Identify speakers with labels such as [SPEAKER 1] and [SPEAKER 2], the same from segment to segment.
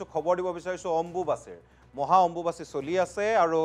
[SPEAKER 1] কিছু খবৰ দিব বিচাৰিছোঁ অম্বুবাচীৰ মহা অম্বুবাচী চলি আছে আৰু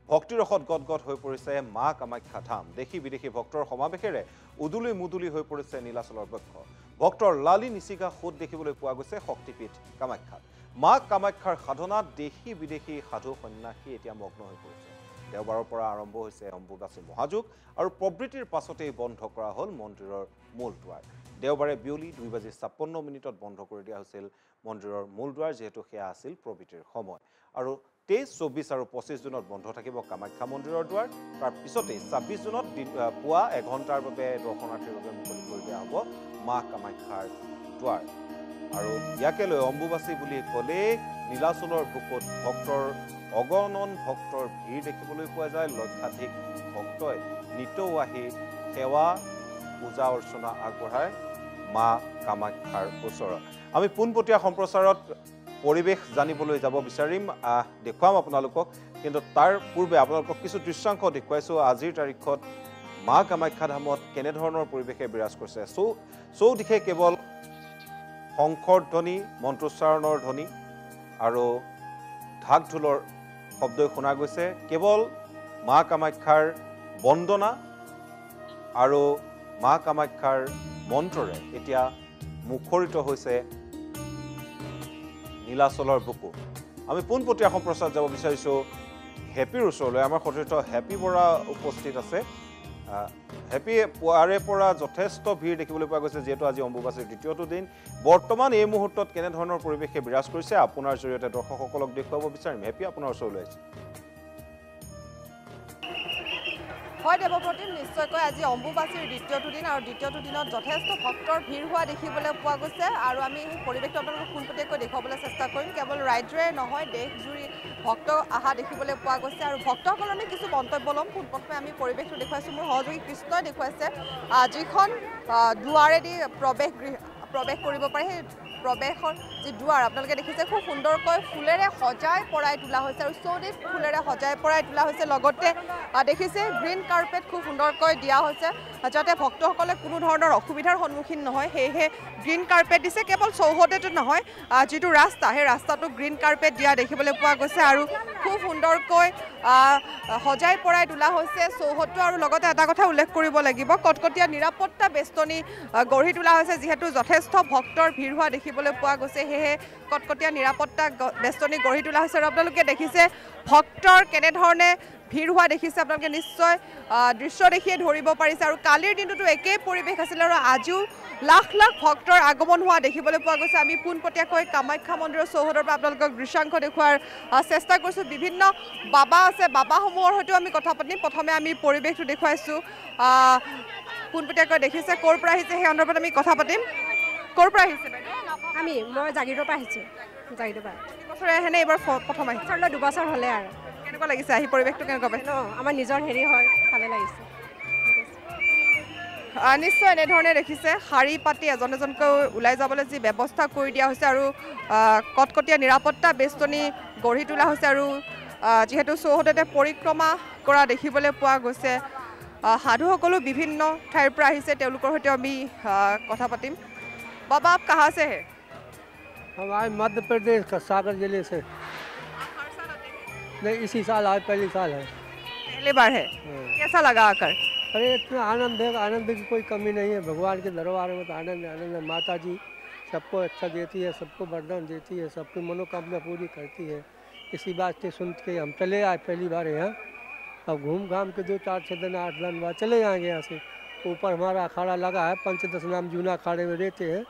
[SPEAKER 1] ভক্তিৰসত গদগদ হৈ পৰিছে মা কামাখ্যা ধাম দেশী বিদেশী ভক্তৰ সমাৱেশেৰে উদুলি মুদুলি হৈ পৰিছে নীলাচলৰ বক্ষ ভক্তৰ লালি নিচিকা সোঁত দেখিবলৈ পোৱা গৈছে শক্তিপীঠ কামাখ্যাত মা কামাখ্যাৰ সাধনাত দেশী বিদেশী সাধু সন্ন্যাসী এতিয়া মগ্ন হৈ পৰিছে দেওবাৰৰ পৰা আৰম্ভ হৈছে অম্বুবাচী মহাযুগ আৰু প্ৰবৃত্তিৰ পাছতেই বন্ধ কৰা হ'ল মন্দিৰৰ মূল দুৱাৰ দেওবাৰে বিয়লি 2:56 বন্ধ কৰি দিয়া হৈছিল মন্দিৰৰ মূল দুৱাৰ যেহেতু সেয়া আছিল প্ৰবৃত্তিৰ সময় আৰু 23, 24 আৰু 25 জুনত বন্ধ থাকিব কামাখ্যা মন্দিৰৰ দুৱাৰ তাৰ পিছতেই 26 জুনত পুৱা 1 ঘণ্টাৰ বাবে দৰ্শনাৰ্থীৰ বাবে মুকলি কৰি দিয়া হ'ব মা কামাখ্যাৰ দুৱাৰ আৰু ইয়াকে লৈ অম্বুবাচী বুলি ক'লে নীলাচলৰ বুকুত ভক্তৰ অগণন ভক্তৰ ভিৰ দেখিবলৈ পোৱা যায় লক্ষাধিক ভক্তই নিতৌ আহি সেৱা পূজা অৰ্চনা আগবঢ়ায় মা কামাখ্যাৰ ওচৰত আমি পোনপটীয়া সম্প্ৰচাৰত পৰিৱেশ জানিবলৈ যাব বিচাৰিম দেখুৱাম আপোনালোকক কিন্তু তাৰ পূৰ্বে আপোনালোকক কিছু দৃশ্যাংশ দেখুৱাইছোঁ আজিৰ তাৰিখত মা কামাখ্যা ধামত কেনেধৰণৰ পৰিৱেশে বিৰাজ কৰিছে চৌদিশে কেৱল শংখৰ ধ্বনি মন্ত্ৰোচ্চাৰণৰ ধ্বনি আৰু ঢাক ঢোলৰ শব্দই শুনা গৈছে কেৱল মা কামাখ্যাৰ বন্দনা আৰু মা কামাখ্যাৰ মন্ত্ৰৰে এতিয়া মুখৰিত হৈছে নীলাচলৰ বুকু আমি পোনপটীয়া সম্প্ৰচাৰত যাব বিচাৰিছোঁ হেপিৰ ওচৰলৈ আমাৰ সতীৰ্থ হেপি বৰা উপস্থিত আছে হেপি পুৱাৰে পৰা যথেষ্ট ভিৰ দেখিবলৈ পোৱা গৈছে যেহেতু আজি অম্বুবাচীৰ দ্বিতীয়টো দিন বৰ্তমান এই মুহূৰ্তত কেনেধৰণৰ পৰিৱেশে বিৰাজ কৰিছে আপোনাৰ জৰিয়তে দৰ্শকসকলক দেখুৱাব বিচাৰিম হেপি আপোনাৰ ওচৰলৈ আহিছে
[SPEAKER 2] হয় দেৱপ্ৰতিম নিশ্চয়কৈ আজি অম্বুবাচীৰ দ্বিতীয়টো দিন আৰু দ্বিতীয়টো দিনত যথেষ্ট ভক্তৰ ভিৰ হোৱা দেখিবলৈ পোৱা গৈছে আৰু আমি সেই পৰিৱেশটো আপোনালোকক পোনপটীয়াকৈ দেখুৱাবলৈ চেষ্টা কৰিম কেৱল ৰাজ্যৰে নহয় দেশজুৰি ভক্ত অহা দেখিবলৈ পোৱা গৈছে আৰু ভক্তসকলৰ আমি কিছু মন্তব্য ল'ম পোনপ্ৰথমে আমি পৰিৱেশটো দেখুৱাইছোঁ মোৰ সহযোগী কৃষ্ণই দেখুৱাইছে যিখন দুৱাৰেদি প্ৰৱেশ কৰিব পাৰে সেই প্ৰৱেশৰ যি দুৱাৰ আপোনালোকে দেখিছে খুব সুন্দৰকৈ ফুলেৰে সজাই পৰাই তোলা হৈছে আৰু চৌদিশ ফুলেৰে সজাই পৰাই তোলা হৈছে লগতে দেখিছে গ্ৰীণ কাৰ্পেট খুব সুন্দৰকৈ দিয়া হৈছে যাতে ভক্তসকলে কোনো ধৰণৰ অসুবিধাৰ সন্মুখীন নহয় সেয়েহে গ্ৰীণ কাৰ্পেট দিছে কেৱল চৌহদেটো নহয় যিটো ৰাস্তা সেই ৰাস্তাটো গ্ৰীণ কাৰ্পেট দিয়া দেখিবলৈ পোৱা গৈছে আৰু খুব সুন্দৰকৈ সজাই পৰাই তোলা হৈছে চৌহদটো আৰু লগতে এটা কথা উল্লেখ কৰিব লাগিব কটকটীয়া নিৰাপত্তা বেষ্টনী গঢ়ি তোলা হৈছে যিহেতু যথেষ্ট ভক্তৰ ভিৰ হোৱা দেখিবলৈ পোৱা গৈছে সেয়েহে কটকটীয়া নিৰাপত্তা বেষ্টনী গঢ়ি তোলা হৈছে আৰু আপোনালোকে দেখিছে ভক্তৰ কেনেধৰণে ভিৰ হোৱা দেখিছে আপোনালোকে নিশ্চয় দৃশ্য দেখিয়ে ধৰিব পাৰিছে আৰু কালিৰ দিনটোতো একেই পৰিৱেশ আছিল আৰু আজিও লাখ লাখ ভক্তৰ আগমন হোৱা দেখিবলৈ পোৱা গৈছে আমি পোনপটীয়াকৈ কামাখ্যা মন্দিৰৰ চৌহদৰ পৰা আপোনালোকক দৃশ্যাংশ দেখুওৱাৰ চেষ্টা কৰিছোঁ বিভিন্ন বাবা আছে বাবাসমূহৰ সৈতেও আমি কথা পাতিম প্ৰথমে আমি পৰিৱেশটো দেখুৱাইছোঁ পোনপটীয়াকৈ দেখিছে ক'ৰ পৰা আহিছে সেই সন্দৰ্ভত আমি কথা পাতিম ক'ৰ পৰা আহিছে
[SPEAKER 3] মই জাগিৰৰ পৰা আহিছোঁ জাগিৰৰ পৰা
[SPEAKER 2] বছৰে আহেনে এইবাৰ প্ৰথম আহিছে
[SPEAKER 3] 2 বছৰ হ'লে আৰু
[SPEAKER 2] কেনেকুৱা লাগিছে আহি পৰিৱেশটো কেনেকুৱা পাইছে
[SPEAKER 3] আমাৰ নিজৰ হেৰি হয় ভালে লাগিছে
[SPEAKER 2] নিশ্চয় এনেধৰণে দেখিছে শাৰী পাতি এজন এজনকৈ ওলাই যাবলৈ যি ব্যৱস্থা কৰি দিয়া হৈছে আৰু কটকটীয়া নিৰাপত্তা বেষ্টনী গঢ়ি তোলা হৈছে আৰু যিহেতু চৌহদতে পৰিক্ৰমা কৰা দেখিবলৈ পোৱা গৈছে সাধুসকলো বিভিন্ন ঠাইৰ পৰা আহিছে তেওঁলোকৰ সৈতে আমি কথা পাতিম बाबा आप कहाँ से हैं
[SPEAKER 4] हम आए मध्य प्रदेश का सागर जिले से
[SPEAKER 2] हर साल आते हैं
[SPEAKER 4] नहीं इसी साल आए पहली साल है
[SPEAKER 2] पहली बार है कैसा लगा आकर
[SPEAKER 4] अरे इतना आनंद है आनंद की कोई कमी नहीं है भगवान के दरबार में तो आनंद आनंद है माता जी सबको अच्छा देती है सबको वरदान देती है सबकी मनोकामना पूरी करती है इसी बात से सुन के हम चले आए पहली बार यहाँ अब घूम घाम के 2-4 दिन 8 दिन बाद चले जाएंगे यहाँ से ऊपर हमारा अखाड़ा लगा है पंचदश नाम जूना अखाड़े में रहते हैं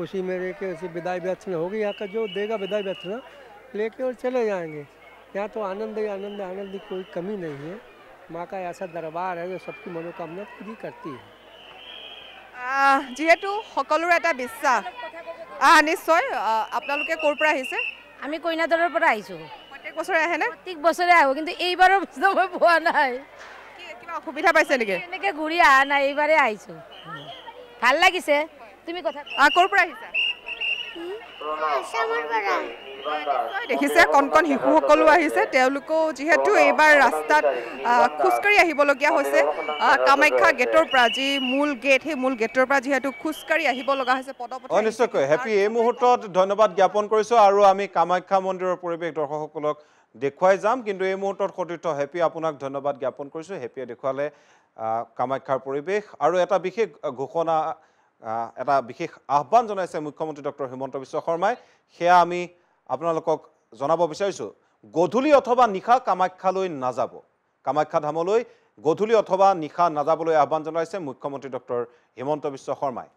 [SPEAKER 4] उसी में रह के उसी विदाई व्यर्थना होगी यहाँ का जो देगा विदाई व्यर्थना लेके और चले जाएंगे यहाँ तो आनंद ही आनंद आनंद की कोई कमी नहीं है माँ का ऐसा दरबार है जो सबकी मनोकामना पूरी करती है
[SPEAKER 2] যিহেতু সকলোৰে এটা বিশ্বাস নিশ্চয় আপোনালোকে ক'ৰ পৰা আহিছে
[SPEAKER 3] আমি কইনাদৰৰ পৰা আহিছোঁ
[SPEAKER 2] প্ৰত্যেক বছৰে আহেনে
[SPEAKER 3] প্ৰত্যেক বছৰে আহোঁ কিন্তু এইবাৰৰ মই পোৱা নাই
[SPEAKER 2] কিবা অসুবিধা পাইছে নেকি
[SPEAKER 3] এনেকৈ ঘূৰি অহা নাই এইবাৰে আহিছোঁ ভাল লাগিছে তুমি কথা
[SPEAKER 2] ক'ৰ পৰা আহিছা দেখিছে কণ কণ শিশুসকলো আহিছে তেওঁলোকেও যিহেতু এইবাৰ ৰাস্তাত খোজকাঢ়ি আহিবলগীয়া হৈছে কামাখ্যা গেটৰ পৰা যি মূল গেট সেই মূল গেটৰ পৰা যিহেতু খোজকাঢ়ি আহিব লগা হৈছে পদপথে
[SPEAKER 1] নিশ্চয়কৈ হেপী এই মুহূৰ্তত ধন্যবাদ জ্ঞাপন কৰিছোঁ আৰু আমি কামাখ্যা মন্দিৰৰ পৰিৱেশ দৰ্শকসকলক দেখুৱাই যাম কিন্তু এই মুহূৰ্তত সতীৰ্থ হেপী আপোনাক ধন্যবাদ জ্ঞাপন কৰিছোঁ হেপীয়ে দেখুৱালে কামাখ্যাৰ পৰিৱেশ আৰু এটা বিশেষ ঘোষণা এটা বিশেষ আহ্বান জনাইছে মুখ্যমন্ত্ৰী ডক্টৰ হিমন্ত বিশ্ব শৰ্মাই সেয়া আমি আপোনালোকক জনাব বিচাৰিছোঁ গধূলি অথবা নিশা কামাখ্যালৈ নাযাব কামাখ্যা ধামলৈ গধূলি অথবা নিশা নাযাবলৈ আহ্বান জনাইছে মুখ্যমন্ত্ৰী ডক্টৰ হিমন্ত বিশ্ব শৰ্মাই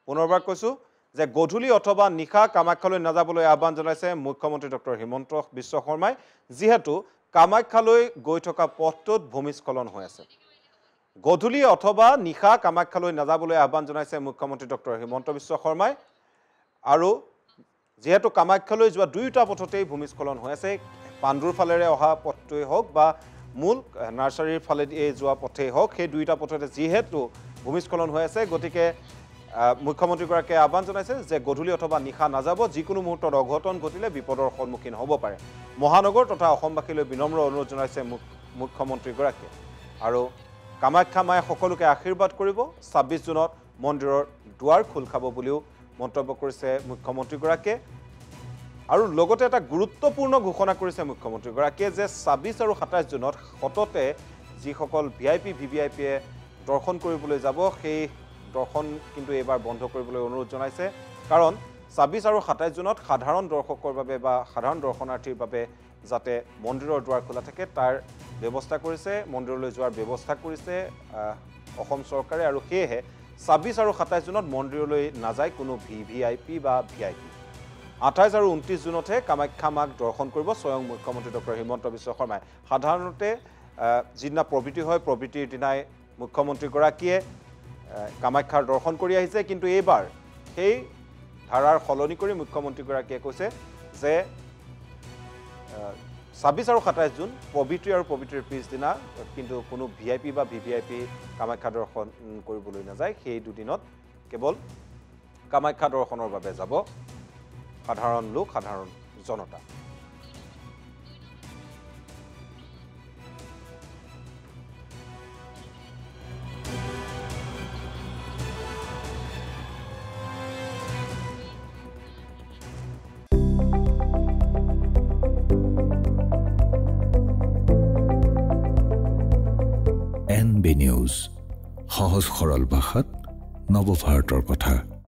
[SPEAKER 1] পুনৰবাৰ কৈছোঁ যে গধূলি অথবা নিশা কামাখ্যালৈ নাযাবলৈ আহ্বান জনাইছে মুখ্যমন্ত্ৰী ডক্টৰ হিমন্ত বিশ্ব শৰ্মাই যিহেতু কামাখ্যালৈ গৈ থকা পথটোত ভূমিস্খলন হৈ আছে গধূলি অথবা নিশা কামাখ্যালৈ নাযাবলৈ আহ্বান জনাইছে মুখ্যমন্ত্ৰী ডক্টৰ হিমন্ত বিশ্ব শৰ্মাই আৰু যেহেতু কামাখ্যালৈ যোৱা দুয়োটা পথতেই ভূমিস্খলন হৈ আছে পাণ্ডুৰ ফালেৰে অহা পথটোৱেই হওক বা মূল নাৰ্চাৰীৰ ফালেদি যোৱা পথেই হওক সেই দুয়োটা পথতে যিহেতু ভূমিস্খলন হৈ আছে গতিকে মুখ্যমন্ত্ৰীগৰাকীয়ে আহ্বান জনাইছে যে গধূলি অথবা নিশা নাযাব যিকোনো মুহূৰ্তত অঘটন ঘটিলে বিপদৰ সন্মুখীন হ'ব পাৰে মহানগৰ তথা অসমবাসীলৈ বিনম্ৰ অনুৰোধ জনাইছে মুখ্যমন্ত্ৰীগৰাকীয়ে আৰু কামাখ্যা মায়ে সকলোকে আশীৰ্বাদ কৰিব ২৬ জুনত মন্দিৰৰ দুৱাৰ খোল খাব বুলিও মন্তব্য কৰিছে মুখ্যমন্ত্ৰীগৰাকীয়ে আৰু লগতে এটা গুৰুত্বপূৰ্ণ ঘোষণা কৰিছে মুখ্যমন্ত্ৰীগৰাকীয়ে যে ২৬ আৰু ২৭ জুনত সততে যিসকল ভিআইপি ভিভিআইপিয়ে দৰ্শন কৰিবলৈ যাব সেই দৰ্শন কিন্তু এইবাৰ বন্ধ কৰিবলৈ অনুৰোধ জনাইছে কাৰণ ২৬ আৰু ২৭ জুনত সাধাৰণ দৰ্শকৰ বাবে বা সাধাৰণ দৰ্শনাৰ্থীৰ বাবে যাতে মন্দিৰৰ দুৱাৰ খোলা থাকে তাৰ ব্যৱস্থা কৰিছে মন্দিৰলৈ যোৱাৰ ব্যৱস্থা কৰিছে অসম চৰকাৰে আৰু সেয়েহে ২৬ আৰু ২৭ জুনত মন্দিৰলৈ নাযায় কোনো ভিভিআইপি বা ভিআইপি ২৮ আৰু ২৯ জুনতহে কামাখ্যা মাক দৰ্শন কৰিব স্বয়ং মুখ্যমন্ত্ৰী ডক্টৰ হিমন্ত বিশ্ব শৰ্মাই সাধাৰণতে যিদিনা প্ৰবৃত্তি হয় প্ৰবৃত্তিৰ দিনাই মুখ্যমন্ত্ৰীগৰাকীয়ে কামাখ্যাৰ দৰ্শন কৰি আহিছে কিন্তু এইবাৰ সেই ধাৰাৰ সলনি কৰি মুখ্যমন্ত্ৰীগৰাকীয়ে কৈছে যে ২৬ আৰু ২৭ জুন প্ৰবৃত্তি আৰু প্ৰবৃত্তিৰ পিছদিনা কিন্তু কোনো ভিআইপি বা ভিভিআইপি কামাখ্যা দৰ্শন কৰিবলৈ নাযায় সেই দুদিনত কেৱল কামাখ্যা দৰ্শনৰ বাবে যাব সাধাৰণ লোক সাধাৰণ জনতা
[SPEAKER 5] NB News, সহজ সৰল ভাষাত নৱভাৰতৰ কথা।